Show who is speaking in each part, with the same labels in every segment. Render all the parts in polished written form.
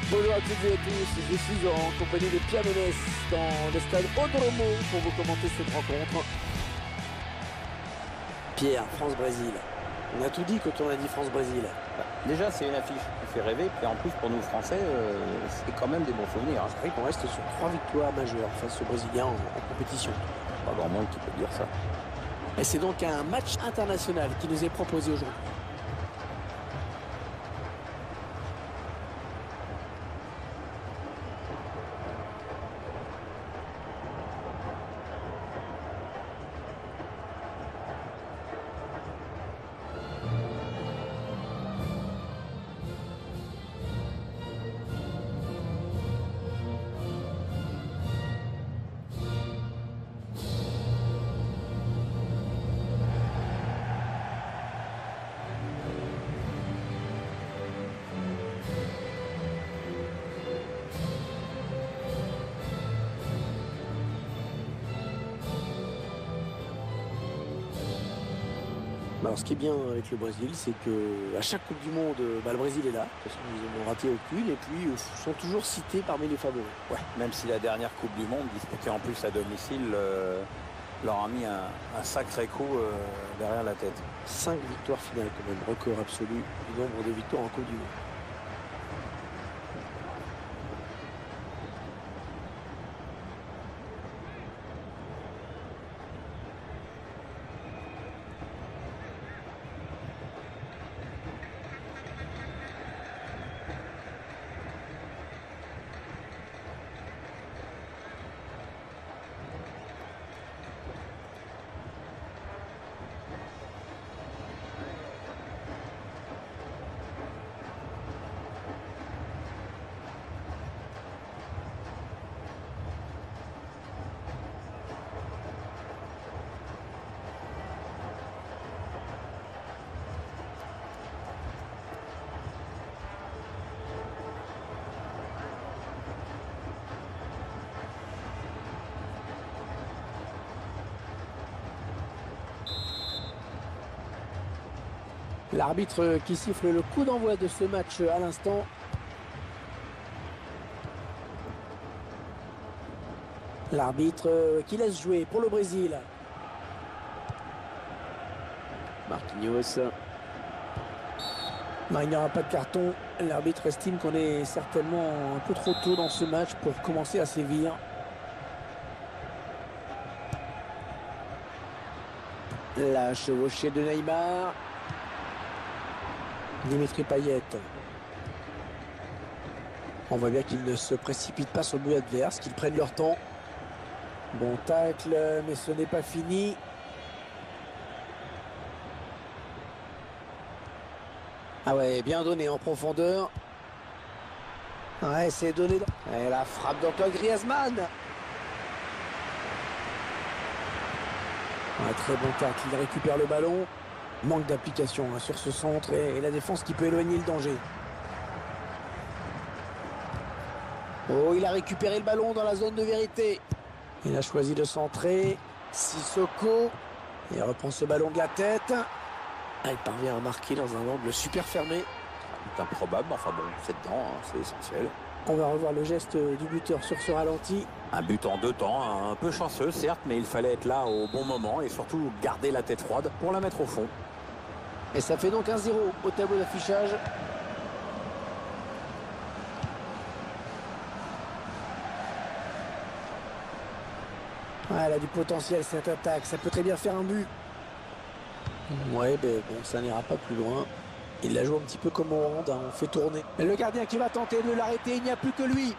Speaker 1: Bonjour à toutes et à tous, je suis en compagnie de Pierre Ménès dans le stade Odromo pour vous commenter cette rencontre. Pierre, France-Brésil. On a tout dit quand on a dit France-Brésil.
Speaker 2: Déjà, c'est une affiche qui fait rêver, puis en plus, pour nous Français, c'est quand même des bons souvenirs. Hein.
Speaker 1: C'est vrai qu'on reste sur 3 victoires majeures face aux Brésiliens en compétition.
Speaker 2: Pas grand monde qui peut dire ça.
Speaker 1: Et c'est donc un match international qui nous est proposé aujourd'hui. Alors, ce qui est bien avec le Brésil, c'est qu'à chaque Coupe du Monde, le Brésil est là. De toute façon, ils n'en ont raté aucune. Et puis, ils sont toujours cités parmi les favoris.
Speaker 2: Ouais, même si la dernière Coupe du Monde, disputée en plus à domicile, leur a mis un sacré coup derrière la tête.
Speaker 1: 5 victoires finales quand même, record absolu du nombre de victoires en Coupe du Monde. L'arbitre qui siffle le coup d'envoi de ce match à l'instant. L'arbitre qui laisse jouer pour le Brésil. Marquinhos. Non, il n'y aura pas de carton. L'arbitre estime qu'on est certainement un peu trop tôt dans ce match pour commencer à sévir. La chevauchée de Neymar. Dimitri Payet. On voit bien qu'ils ne se précipitent pas sur le but adverse, qu'ils prennent leur temps. Bon tacle, mais ce n'est pas fini. Ah ouais, bien donné en profondeur. Ouais, c'est donné. Et la frappe d'Antoine Griezmann. Un très bon tacle, il récupère le ballon. Manque d'application sur ce centre et la défense qui peut éloigner le danger. Oh, il a récupéré le ballon dans la zone de vérité. Il a choisi de centrer. Sissoko. Il reprend ce ballon de la tête. Ah, il parvient à marquer dans un angle super fermé.
Speaker 2: C'est improbable, enfin bon, c'est dedans, hein, c'est essentiel.
Speaker 1: On va revoir le geste du buteur sur ce ralenti.
Speaker 2: Un but en 2 temps, un peu chanceux certes, mais il fallait être là au bon moment et surtout garder la tête froide pour la mettre au fond.
Speaker 1: Et ça fait donc 1-0 au tableau d'affichage. Ouais, elle a du potentiel cette attaque, ça peut très bien faire un but. Ouais, ben bon, ça n'ira pas plus loin. Il la joue un petit peu comme au hand, on fait tourner. Et le gardien qui va tenter de l'arrêter, il n'y a plus que lui.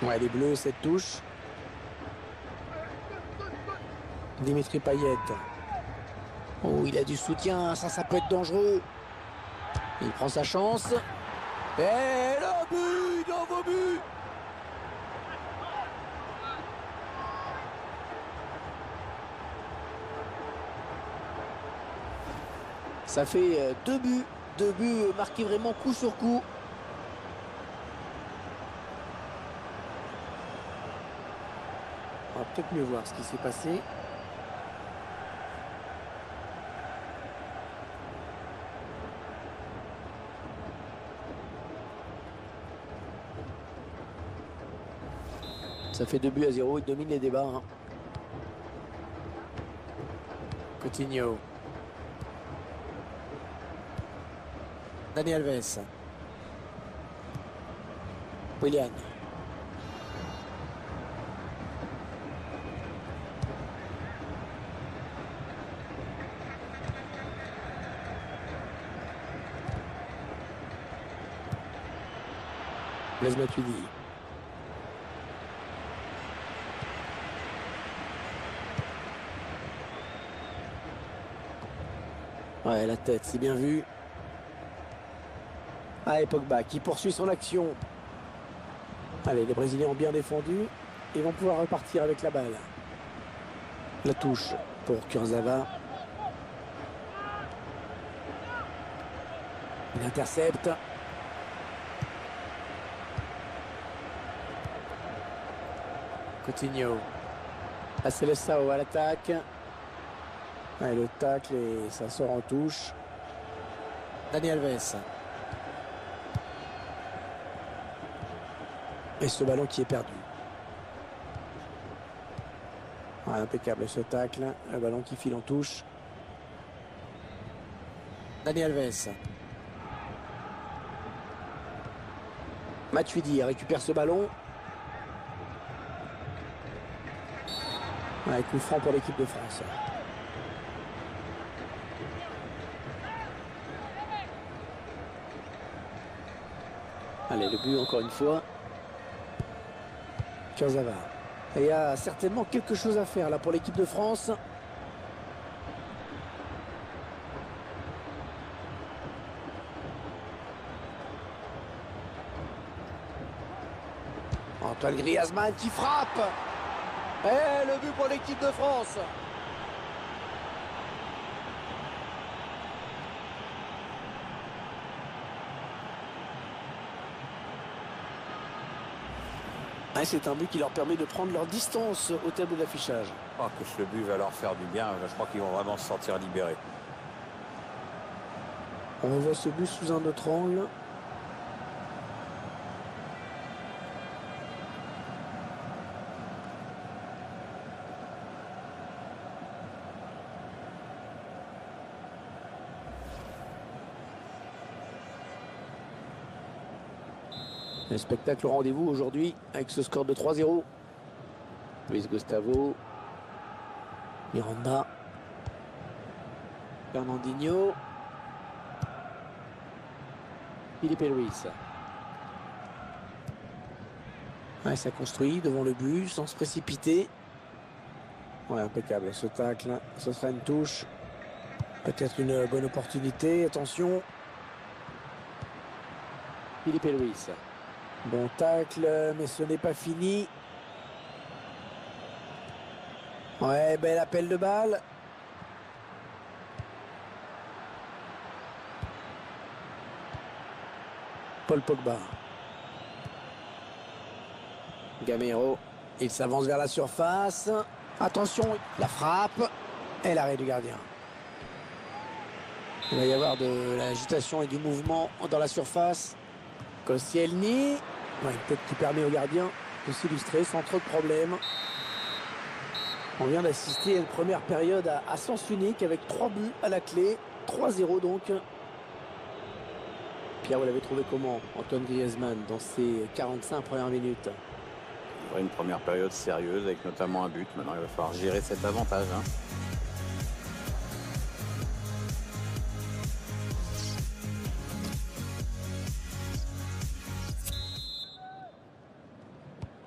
Speaker 1: Ouais, les bleus, cette touche. Dimitri Payet. Oh, il a du soutien, ça peut être dangereux. Il prend sa chance. Et le but, nouveau but. Ça fait 2 buts. 2 buts marqués vraiment coup sur coup. On va peut-être mieux voir ce qui s'est passé. Ça fait 2-0, il domine les débats. Hein. Coutinho. Dani Alves. Willian. Blaise Matuidi. Ouais, la tête, c'est bien vu. Ah, et Pogba qui poursuit son action. Allez, les Brésiliens ont bien défendu. Ils vont pouvoir repartir avec la balle. La touche pour Kurzawa. Il intercepte. Coutinho. La Seleção à l'attaque. Ouais, le tacle et ça sort en touche. Dani Alves. Et ce ballon qui est perdu. Ouais, impeccable ce tacle. Le ballon qui file en touche. Dani Alves. Matuidi récupère ce ballon. Ouais, coup franc pour l'équipe de France. Allez, le but encore une fois. Kurzawa. Et il y a certainement quelque chose à faire là pour l'équipe de France. Antoine Griezmann qui frappe. Et le but pour l'équipe de France. Et c'est un but qui leur permet de prendre leur distance au tableau d'affichage.
Speaker 2: Oh, que ce but va leur faire du bien. Je crois qu'ils vont vraiment se sentir libérés.
Speaker 1: On revoit ce but sous un autre angle. Le spectacle au rendez-vous aujourd'hui avec ce score de 3-0. Luis Gustavo. Miranda. Fernandinho. Filipe Luis. Ouais, ça construit devant le but sans se précipiter. Ouais, impeccable ce tacle. Ce sera une touche. Peut-être une bonne opportunité. Attention. Filipe Luis. Bon tacle, mais ce n'est pas fini. Ouais, bel appel de balle. Paul Pogba. Gamero. Il s'avance vers la surface. Attention, la frappe. Et l'arrêt du gardien. Il va y avoir de l'agitation et du mouvement dans la surface. Koscielny. Ouais, une tête qui permet au gardien de s'illustrer sans trop de problèmes. On vient d'assister à une première période à sens unique avec 3 buts à la clé. 3-0 donc. Pierre, vous l'avez trouvé comment, Antoine Griezmann, dans ces 45 premières minutes?
Speaker 2: Une première période sérieuse avec notamment un but. Maintenant, il va falloir gérer cet avantage. Hein.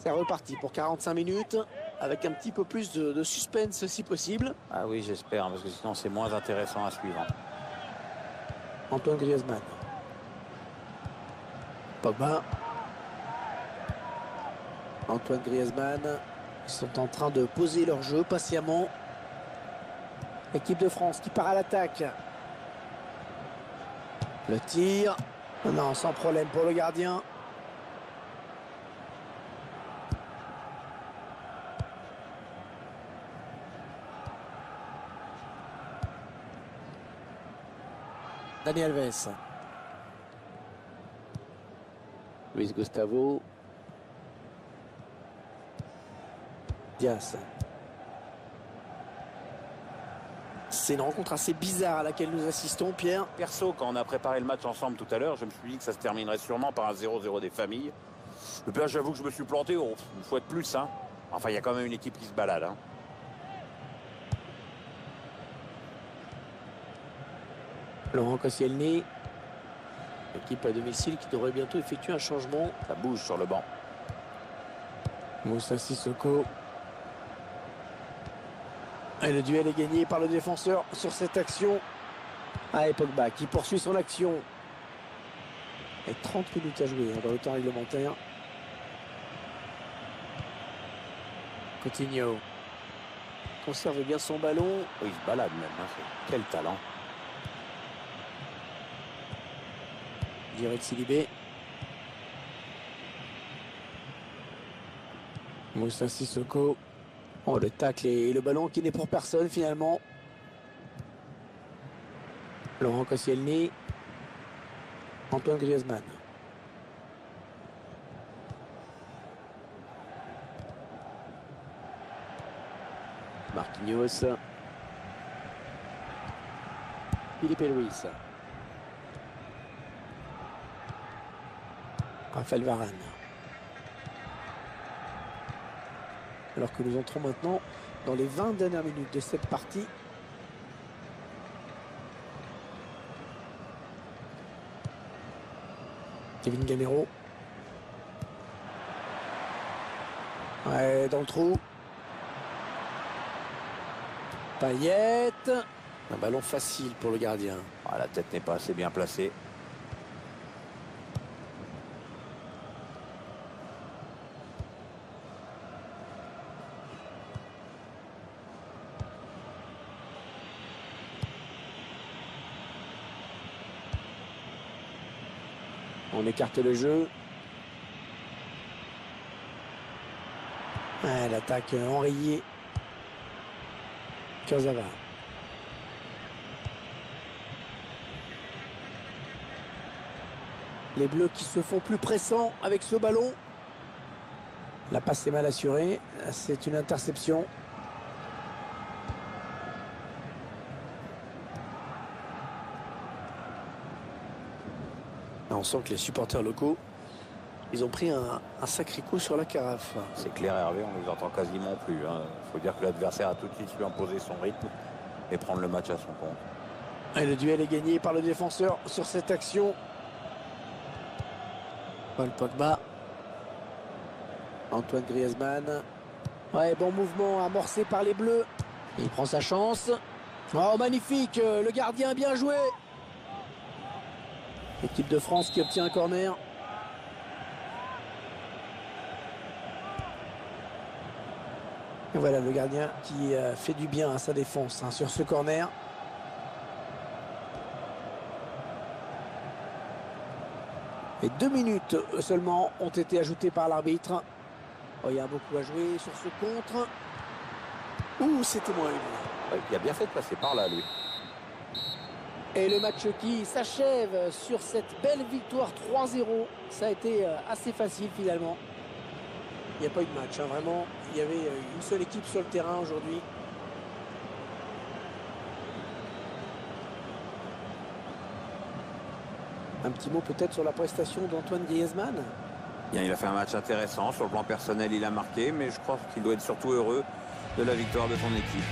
Speaker 1: C'est reparti pour 45 minutes avec un petit peu plus de suspense si possible.
Speaker 2: Ah oui, j'espère, parce que sinon c'est moins intéressant à suivre.
Speaker 1: Antoine Griezmann. Pogba. Antoine Griezmann. Ils sont en train de poser leur jeu patiemment. Équipe de France qui part à l'attaque. Le tir. Non, sans problème pour le gardien. Dani Alves. Luis Gustavo. Dias. C'est une rencontre assez bizarre à laquelle nous assistons, Pierre.
Speaker 2: Perso, quand on a préparé le match ensemble tout à l'heure, je me suis dit que ça se terminerait sûrement par un 0-0 des familles. Et puis là, j'avoue que je me suis planté. Oh, une fois de plus, hein. Enfin, il y a quand même une équipe qui se balade, hein.
Speaker 1: Laurent Koscielny. Équipe à domicile qui devrait bientôt effectuer un changement.
Speaker 2: Ça bouge sur le banc.
Speaker 1: Moussa Sissoko. Et le duel est gagné par le défenseur sur cette action. Et Pogba qui poursuit son action. Et 30 minutes à jouer dans le temps réglementaire. Coutinho conserve bien son ballon.
Speaker 2: Oh, il se balade même, hein. Quel talent.
Speaker 1: Direct Silibé. Moussa Sissoko. Oh, le tacle et le ballon qui n'est pour personne finalement. Laurent Koscielny. Antoine Griezmann. Marquinhos. Philippe Luis. Raphaël Varane. Alors que nous entrons maintenant dans les 20 dernières minutes de cette partie. Kevin Gamero. Ouais, dans le trou. Payet. Un ballon facile pour le gardien.
Speaker 2: Ah, la tête n'est pas assez bien placée.
Speaker 1: On écarte le jeu. Ouais, l'attaque enrayée. Kurzawa. Les Bleus qui se font plus pressants avec ce ballon. La passe est mal assurée. C'est une interception. On sent que les supporters locaux, ils ont pris un sacré coup sur la carafe.
Speaker 2: C'est clair, Hervé, on ne les entend quasiment plus. Il faut dire que l'adversaire a tout de suite su imposer son rythme et prendre le match à son compte.
Speaker 1: Et le duel est gagné par le défenseur sur cette action. Paul Pogba. Antoine Griezmann. Ouais, bon mouvement amorcé par les Bleus. Il prend sa chance. Oh, magnifique, le gardien bien joué. L'équipe de France qui obtient un corner. Et voilà le gardien qui fait du bien à sa défense sur ce corner. Et 2 minutes seulement ont été ajoutées par l'arbitre. Oh, il y a beaucoup à jouer sur ce contre. Ouh, c'était moins une.
Speaker 2: Ouais, il a bien fait de passer par là, lui.
Speaker 1: Et le match qui s'achève sur cette belle victoire 3-0. Ça a été assez facile finalement. Il n'y a pas eu de match, hein, vraiment. Il y avait une seule équipe sur le terrain aujourd'hui. Un petit mot peut-être sur la prestation d'Antoine Griezmann.
Speaker 2: Bien, il a fait un match intéressant. Sur le plan personnel, il a marqué. Mais je crois qu'il doit être surtout heureux de la victoire de son équipe.